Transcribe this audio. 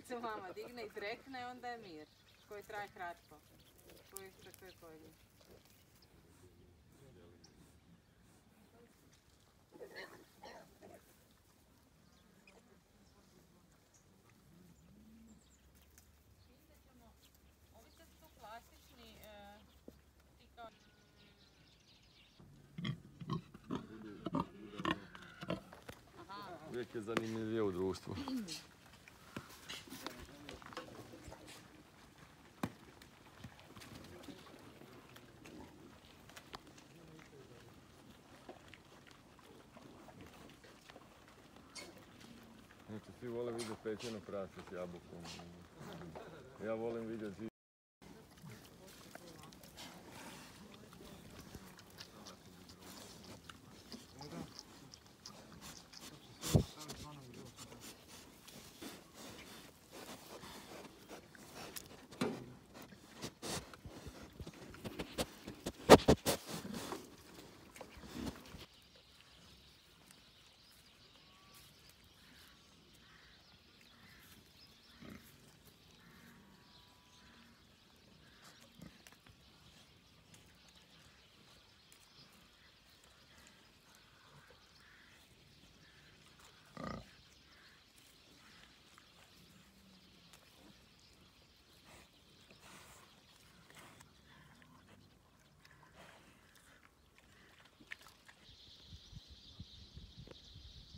kad se mama digne i drekne, onda je mir, koji traje kratko. Koji je kolji. Ovi sad su plastični, ti kao... Uvijek je zanimljivije u društvu. Znači, svi vole vidjeti pečeno prase s jabukom. Ja volim vidjeti